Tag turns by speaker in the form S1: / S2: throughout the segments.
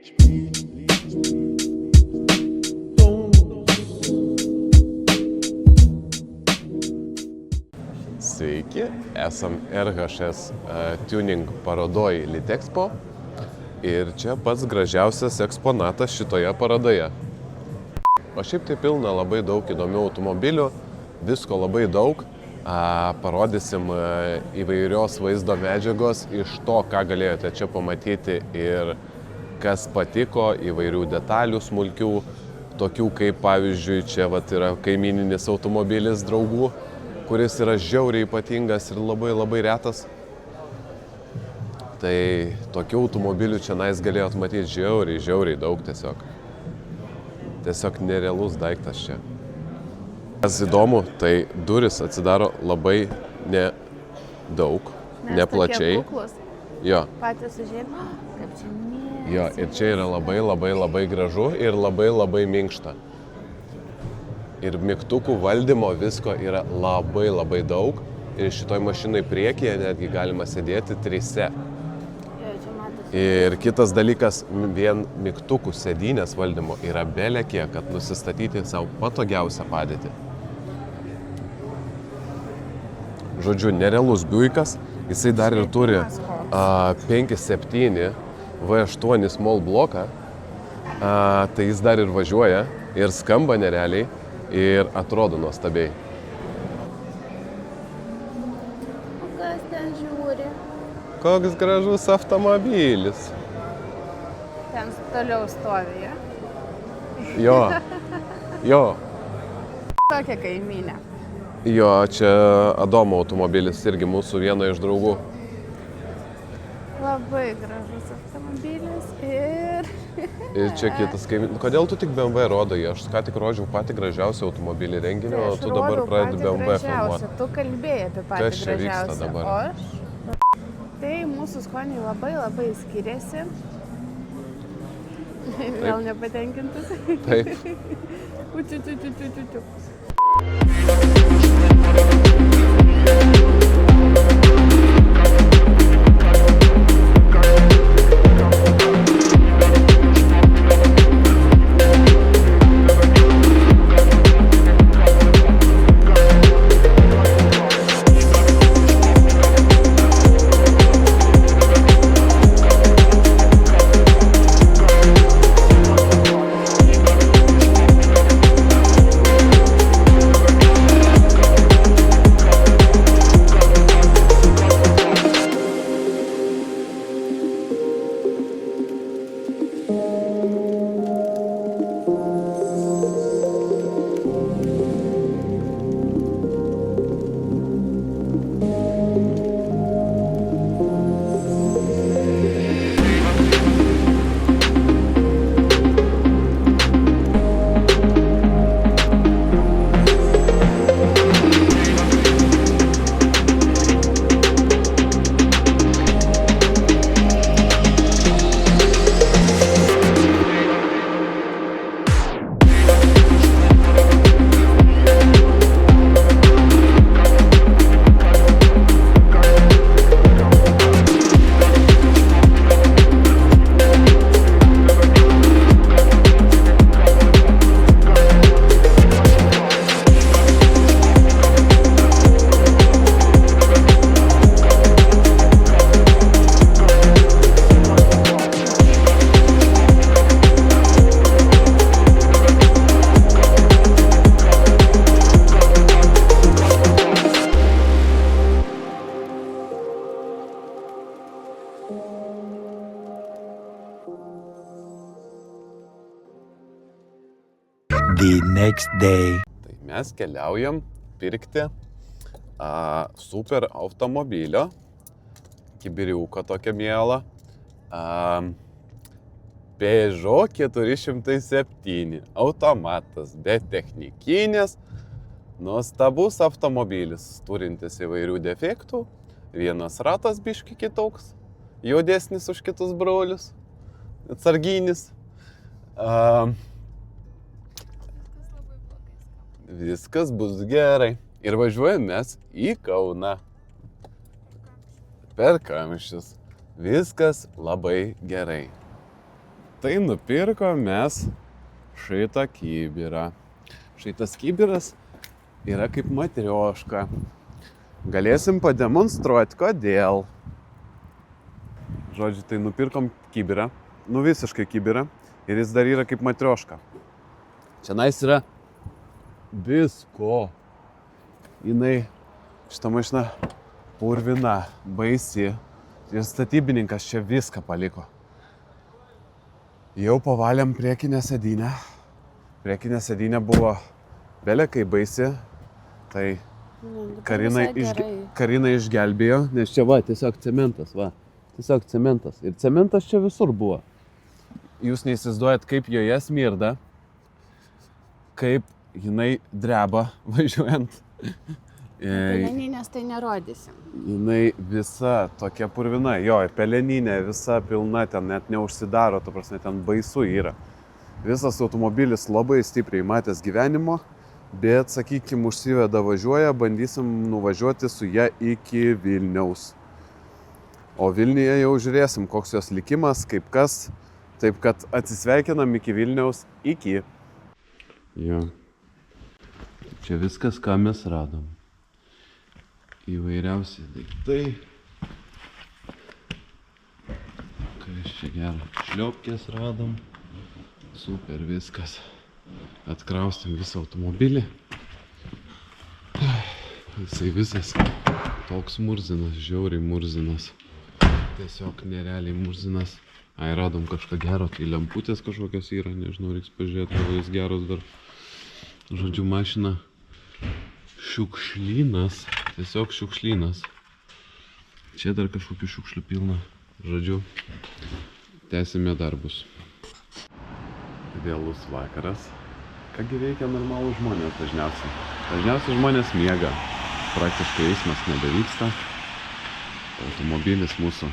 S1: Sveiki, esam RHS Tuning parodoj Litexpo ir čia pats gražiausias eksponatas šitoje parodoje. O šiaip tai pilna labai daug įdomių automobilių, visko labai daug. Parodysim įvairios vaizdo medžiagos iš to, ką galėjote čia pamatyti ir kas patiko, įvairių detalių smulkių, tokių kaip pavyzdžiui čia yra kaimyninis automobilis draugų, kuris yra žiauriai ypatingas ir labai retas. Tai tokių automobilių čia galėjot matyti žiauriai daug tiesiog. Tiesiog nerealus daiktas čia. Kas įdomu, tai duris atsidaro labai nedaug, neplačiai.
S2: Nes tokie kuklus.
S1: Jo.
S2: Patys užėjimo, kaip čia mėsi.
S1: Jo, ir čia yra labai gražu ir labai minkšta. Ir mygtukų valdymo visko yra labai daug. Ir šitoj mašinai priekyje netgi galima sėdėti 3. Ir kitas dalykas, vien mygtukų sėdynės valdymo yra belekiek, kad nusistatyti savo patogiausią padėtį. Žodžiu, nerealus biuikas, jisai dar ir turi 5.7 V8 small bloką, tai jis dar ir važiuoja ir skamba nerealiai ir atrodo nuostabiai.
S2: Kas ten žiūri?
S1: Koks gražus automobilis.
S2: Ten toliau stovi,
S1: Jo.
S2: Tokia kaimynė.
S1: Jo, čia Adomo automobilis, irgi mūsų vieno iš draugų.
S2: Labai gražus automobilis ir...
S1: Ir čia kitas kaimynas. Kodėl tu tik BMW rodai? Aš ką tik rodžiau patį gražiausią automobilį renginio, o tu dabar pradedi BMW filmuoti.
S2: Tu kalbėjai apie patį
S1: Kas čia vyksta
S2: gražiausią.
S1: dabar?
S2: O aš? Tai mūsų skoniai labai skiriasi. Vėl nepatenkintas.
S1: Taip.
S2: Učiu.
S3: The next day.
S1: Tai mes keliaujam pirkti super automobilio, kibiriuko tokia miela, Peugeot 407, automatas, be technikinės, nuostabus automobilis, turintis įvairių defektų, vienas ratas biški kitoks, juodesnis už kitus brolius, atsarginis. Viskas bus gerai. Ir važiuojam mes į Kauną. Per kamščius. Viskas labai gerai. Tai nupirko mes šitą kibirą. Šitas kibiras yra kaip matrioška. Galėsim pademonstruoti, kodėl. Žodžiu, tai nupirkom kibirą, visiškai kibirą, ir jis dar yra kaip matrioška. Čianais yra visko. Šita mašina purvina, baisi. Ir statybininkas čia viską paliko. Jau pavalėm priekinę sėdynę. Priekinė sėdynė buvo belekai baisi. Tai Karina išgelbėjo, nes čia tiesiog cementas, Tiesiog cementas. Ir cementas čia visur buvo. Jūs neįsivaizduojat, kaip joje smirda, kaip jinai dreba važiuojant.
S2: Peleninės tai nerodysim.
S1: Jinai visa tokia purvina, peleninė visa pilna, ten net neužsidaro, ten baisu yra. Visas automobilis labai stipriai matęs gyvenimo, bet, sakykime, užsiveda važiuoja, bandysim nuvažiuoti su ja iki Vilniaus. O Vilniuje jau žiūrėsim, koks jos likimas, kaip kas. Taip kad atsisveikinam iki Vilniaus, iki. Jo. Čia viskas, ką mes radom. Įvairiausi daiktai. Kas čia gero. Šliopkės radom. Super viskas. Atkraustėm visą automobilį. Jisai visas toks murzinas, žiauriai murzinas. Tiesiog nerealiai murzinas. Radom kažką gero, tai lemputės kažkokios yra, nežinau, reiks pažiūrėti, ar jis geros dar. Žodžiu, mašina šiukšlynas, tiesiog šiukšlynas. Čia dar kažkokių šiukšlių pilna. Žodžiu, tęsime darbus. Vėlus vakaras. Kągi veikia normalų žmonės dažniausiai? Dažniausiai žmonės miega. Praktiškai eismas nebevyksta. Automobilis mūsų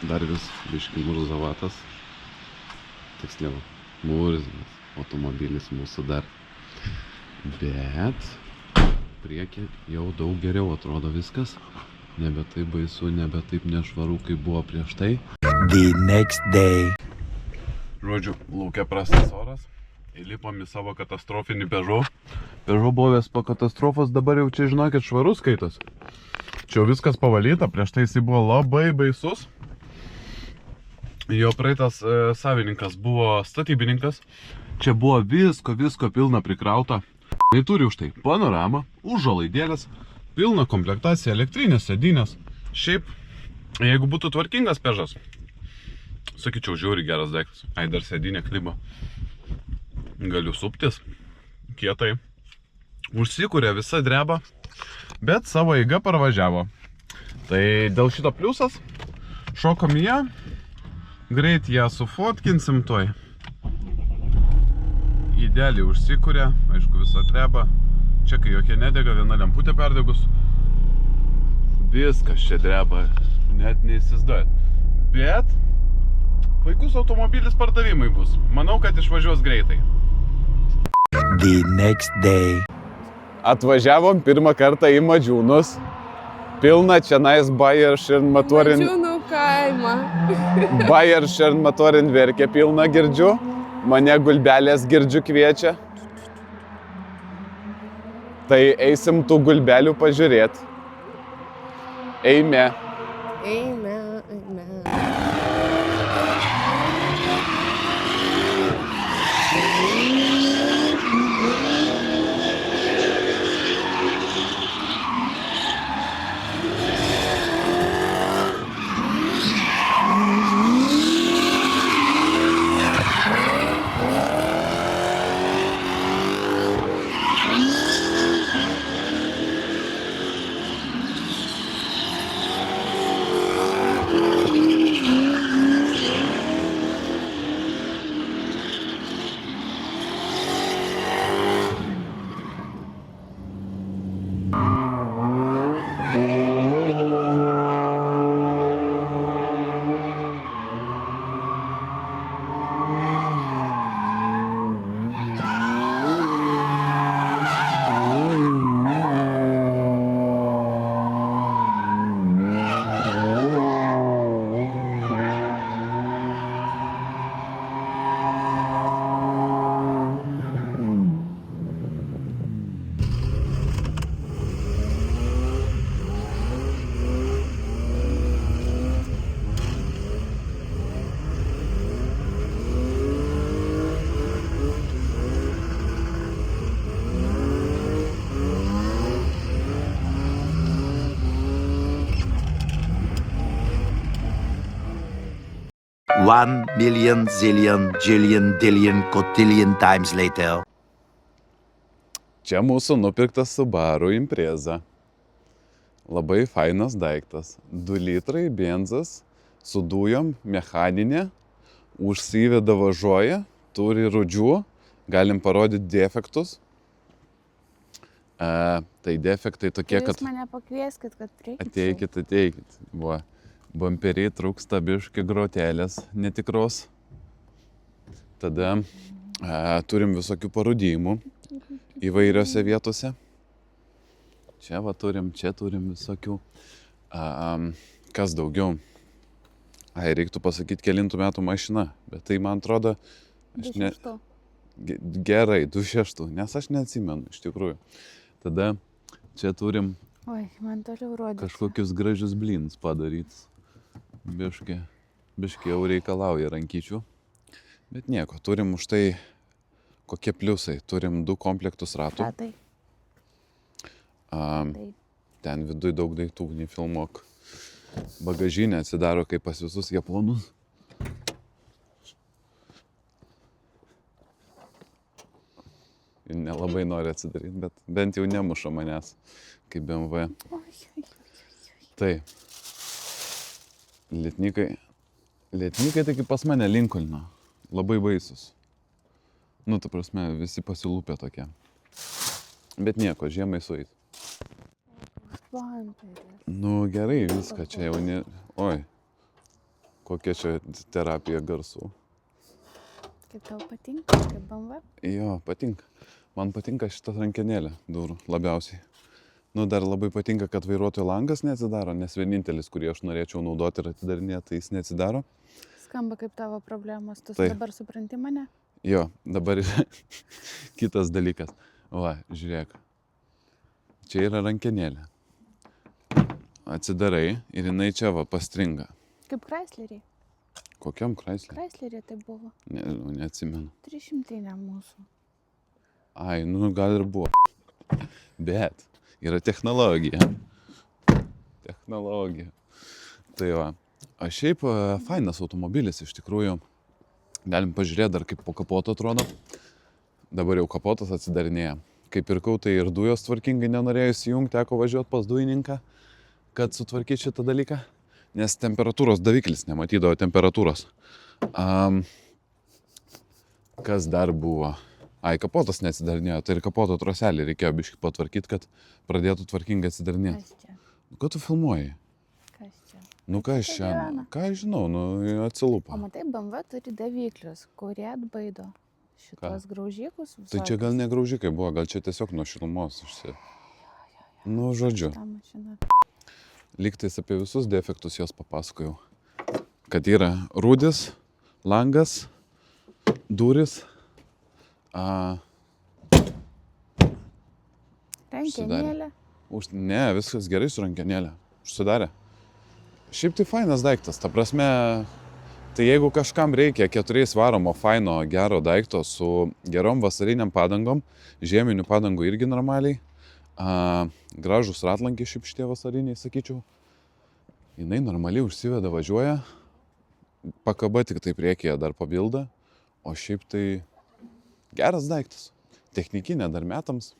S1: dar vis biškį murzavatas. Tiksliau, murzinas automobilis mūsų dar. Bet priekį jau daug geriau atrodo viskas. Nebe taip baisu, nebe taip nešvaru, kaip buvo prieš tai.
S3: The next day.
S1: Žodžiu, laukia prastas oras. Įlipom į savo katastrofinį Peugeot. Peugeot buvęs po katastrofos, dabar jau čia žinokit švarus skaitos. Čia viskas pavalyta, prieš tai jisai buvo labai baisus. Jo praeitas savininkas buvo statybininkas. Čia buvo visko pilna prikrauta. Tai turi už tai panoramą, užuolaidėlės, pilna komplektacija, elektrinės sėdynės. Šiaip, jeigu būtų tvarkingas Peugeotas, sakyčiau, žiauriai geras daiktas. Dar sėdynė klibo. Galiu suptis. Kietai. Užsikūrė visa dreba, bet savo eiga parvažiavo. Tai dėl šito pliusas šokom į ją. Greit ją sufotkinsim toj. Idealiai užsikūrė, aišku, visa dreba. Čia kai jokia nedega, viena lemputė perdegus. Viskas čia dreba, net neįsivaizduojat. Bet puikus automobilis pardavimai bus. Manau, kad išvažiuos greitai.
S3: The next day.
S1: Atvažiavom pirmą kartą į Madžiūnus. Pilna čianais Bayer Šernmatorin.
S2: Madžiūnų kaimą.
S1: Bayer Šernmatorin verkia pilna, girdžiu. Mane gulbelės girdžiu kviečia. Tai eisim tų gulbelių pažiūrėti. Eime.
S2: Eime.
S3: 1,000,000 zillion jillion dillion cotillion times later.
S4: Čia mūsų nupirktas Subaru Impreza. Labai fainas daiktas. 2 litrai benzas su dujom, mechaninė, užsiveda važiuoja, turi rūdžių, galim parodyti defektus. Tai defektai tokie,
S2: Jūs
S4: kad
S2: mane pakvieskit, kad priekit.
S4: ateikit. Bumperiai trūksta biški grotelės netikros. Tada turim visokių parūdymų įvairiose vietose. Čia turim visokių. Kas daugiau? Reiktų pasakyti, kelintų metų mašina, bet tai man atrodo, gerai, 26, nes aš neatsimenu iš tikrųjų. Tada čia turim
S2: Oi, man toliau rodyti.
S4: kažkokius gražius blynus padarytus. Biški jau reikalauja rankyčių. Bet nieko, turim už tai kokie pliusai. Turim 2 komplektus ratų.
S2: Ratai.
S4: Ten viduj daug daiktų, nefilmuok. Bagažinė atsidaro kaip pas visus japonus. Nelabai nori atsidaryti, bet bent jau nemuša manęs, kaip BMW. Tai, lietnikai tai kaip pas mane Lincolno, labai baisus. Nu, ta prasme, visi pasilūpė tokie. Bet nieko, žiemai sueit. Nu, gerai, viską čia jau ne... Oi, kokia čia terapija garsų.
S2: Kaip tau patinka, kaip BMW?
S4: Jo, patinka. Man patinka šitą rankenėlę durų labiausiai. Nu, dar labai patinka, kad vairuotojo langas neatsidaro, nes vienintelis, kurį aš norėčiau naudoti ir atidarinėti, tai jis neatsidaro.
S2: Skamba kaip tavo problemos. Tu
S4: Tai.
S2: Dabar supranti mane?
S4: Jo, dabar yra kitas dalykas. Va, žiūrėk. Čia yra rankenėlė. Atsidarai ir jinai čia pastringa.
S2: Kaip Chryslerį.
S4: Kokiam Chryslerį?
S2: Chryslerį tai buvo.
S4: Neatsimenu.
S2: 300 ne mūsų.
S4: Ai, nu gal ir buvo. Bet yra technologija. Technologija. Tai va. O šiaip fainas automobilis iš tikrųjų. Galim pažiūrėti dar kaip po kapoto atrodo. Dabar jau kapotas atsidarinėja. Kai pirkau, tai ir dujos tvarkingai nenorėjau įsijungti, teko važiuoti pas dujininką, kad sutvarkyti šitą dalyką. Nes temperatūros daviklis nematydavo temperatūros. Kas dar buvo? Ai, kapotas neatsidarinėjo, tai ir kapoto troselį reikėjo biškį patvarkyti, kad pradėtų tvarkingai atsidarinėti.
S2: Kas čia?
S4: Nu, ką tu filmuoji?
S2: Kas čia?
S4: Nu, ką aš čia?
S2: gyvena.
S4: Ką aš žinau, nu, atsilupa.
S2: O matai, BMW turi daviklius, kurie atbaido šitos graužikus.
S4: Tai čia gal ne graužikai buvo, gal čia tiesiog nuo šilumos išsi... Nu, žodžiu.
S2: Ta mašina.
S4: Lygtais apie visus defektus jos papasakojau. Kad yra rūdis, langas, duris.
S2: Rankenėlė.
S4: Ne, viskas gerai su rankenėlė. Užsidarė. Šiaip tai fainas daiktas. Ta prasme, tai jeigu kažkam reikia 4 varomo faino gero daikto su gerom vasariniam padangom, žieminių padangų irgi normaliai, gražus ratlankiai šiaip šitie vasariniai, sakyčiau, jinai normaliai užsiveda, važiuoja, pakaba tik tai priekyje dar pabilda, o šiaip tai geras daiktas. Technikinė dar metams.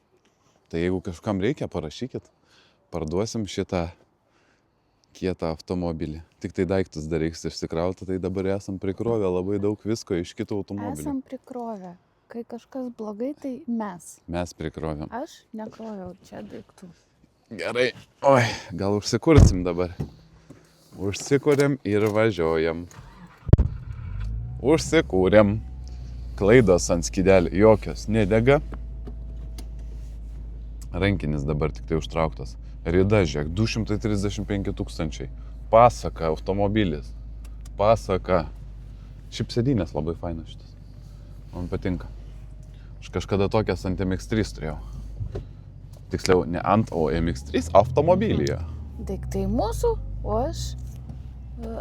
S4: Tai jeigu kažkam reikia, parašykit. Parduosim šitą kietą automobilį. Tik tai daiktus dar reiks išsikrauti, tai dabar esam prikrovę labai daug visko iš kitų automobilių.
S2: Esam prikrovę. Kai kažkas blogai, tai mes.
S4: Mes prikrovėm.
S2: Aš nekroviau čia daiktų.
S4: Gerai. Oi, gal užsikursim dabar. Užsikūrėm ir važiuojam. Užsikūrėm. Klaidos ant skydelio. Jokios. Nedega. Rankinis dabar tik tai užtrauktas. Rida, žiūrėk, 235 000. Pasaka, automobilis. Pasaka. Šiaip sėdynės labai fainas šitas. Man patinka. Aš kažkada tokias ant MX3 turėjau. Tiksliau, ne ant, o MX3 automobilyje.
S2: Daiktai mūsų, o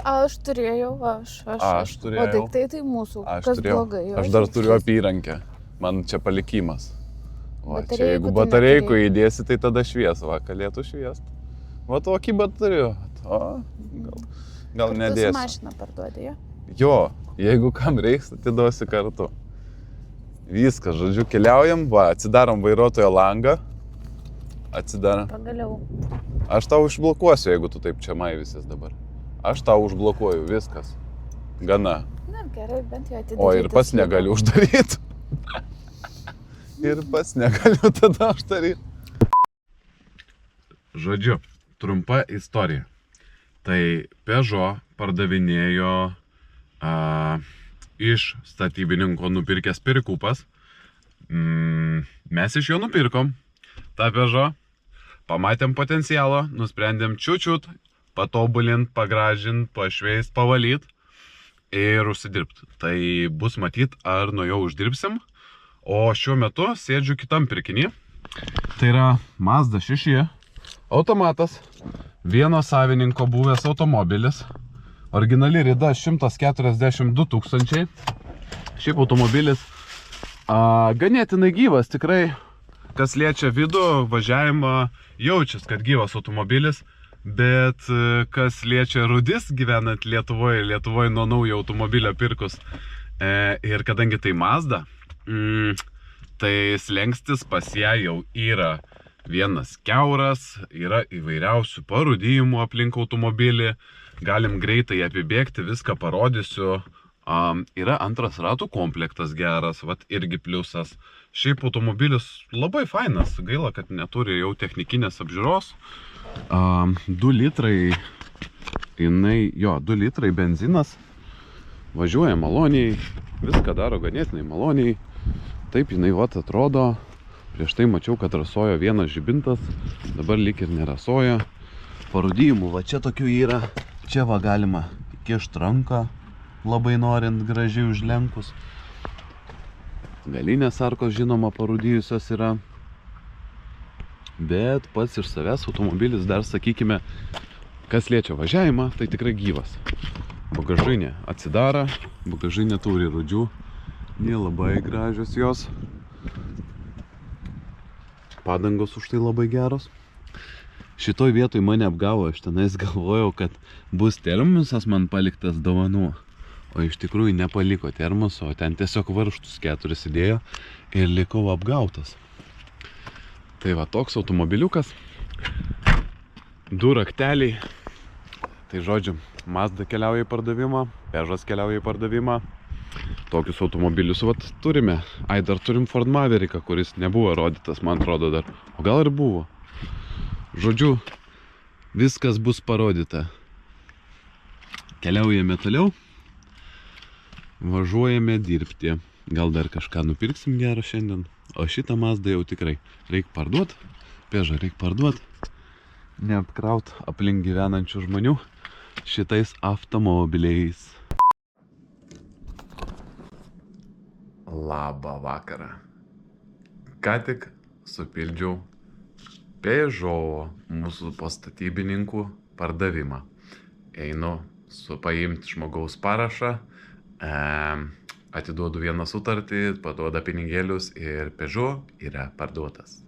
S2: aš turėjau,
S4: Aš turėjau.
S2: O daiktai tai mūsų.
S4: Aš
S2: Kas
S4: turėjau.
S2: blogai?
S4: Aš dar turiu apyrankę. Man čia palikimas. O, čia
S2: Batareikų
S4: jeigu
S2: tai
S4: batareikų
S2: neturėjai.
S4: įdėsi, tai tada švies. Va, galėtų šviest. Va, tokį batariu. O, gal
S2: Kartu su
S4: nedėsiu.
S2: mašina parduodė, jo?
S4: Jo, jeigu kam reiks, atiduosiu kartu. Viskas, žodžiu, keliaujam, va, atsidarom vairuotojo langą. Atsidarom.
S2: Pagaliau.
S4: Aš tau užblokuosiu, jeigu tu taip čia maivysis dabar. Aš tau užblokuoju, viskas. Gana.
S2: Na, gerai, bent jau atidaryti.
S4: O ir pats negaliu uždaryti. Ir pats negaliu tada uždaryti. Žodžiu, trumpa istorija. Tai Peugeot pardavinėjo iš statybininko nupirkęs Perikupas. Mes iš jo nupirkom tą Peugeot. Pamatėm potencialą, nusprendėm čiut patobulint, pagražint, pašveist, pavalyt ir užsidirbt. Tai bus matyt, ar nuo jo uždirbsim. O šiuo metu sėdžiu kitam pirkinį. Tai yra Mazda 6 automatas. Vieno savininko buvęs automobilis. Originali rida 142 tūkstančiai. Šiaip automobilis ganėtinai gyvas, tikrai. Kas liečia vidų, važiavimą, jaučias, kad gyvas automobilis. Bet kas liečia rudis gyvenant Lietuvoje nuo naujo automobilio pirkus. Ir kadangi tai Mazda, tai slengstis pas ją jau yra vienas kiauras, yra įvairiausių parūdijimų aplink automobilį, galim greitai apibėgti, viską parodysiu. Yra antras ratų komplektas geras, vat irgi pliusas. Šiaip automobilis labai fainas, gaila, kad neturi jau technikinės apžiūros. 2 litrai, 2 litrai benzinas, važiuoja maloniai, viską daro ganėtinai maloniai. Taip jinai vat atrodo. Prieš tai mačiau, kad rasojo vienas žibintas, dabar lyg ir nerasoja. Parūdijimų va čia tokių yra. Čia va galima kišt ranką, labai norint gražiai užlenkus. Galinės arkos žinoma parūdijusios yra. Bet pats iš savęs automobilis dar, sakykime, kas liečia važiavimą, tai tikrai gyvas. Bagažinė atsidara, bagažinė turi rūdžių. Nelabai gražios jos. Padangos už tai labai geros. Šitoj vietoj mane apgavo, aš tenais galvojau, kad bus termosas man paliktas dovanų. O iš tikrųjų nepaliko termoso, o ten tiesiog varžtus 4 įdėjo ir likau apgautas. Tai va toks automobiliukas. 2 rakteliai. Tai žodžiu, Mazda keliauja į pardavimą, Peugeot keliauja į pardavimą. Tokius automobilius vat turime. Ai, dar turim Ford Mavericką, kuris nebuvo rodytas, man atrodo dar. O gal ir buvo. Žodžiu, viskas bus parodyta. Keliaujame toliau. Važiuojame dirbti. Gal dar kažką nupirksim gero šiandien. O šitą Mazdą jau tikrai reik parduot. Peugeot reik parduot. Neapkraut aplink gyvenančių žmonių šitais automobiliais. Labą vakarą. Ką tik supildžiau Peugeot mūsų pastatybininkų pardavimą. Einu paimti žmogaus parašą, atiduodu vieną sutartį, paduoda pinigėlius ir Peugeot yra parduotas.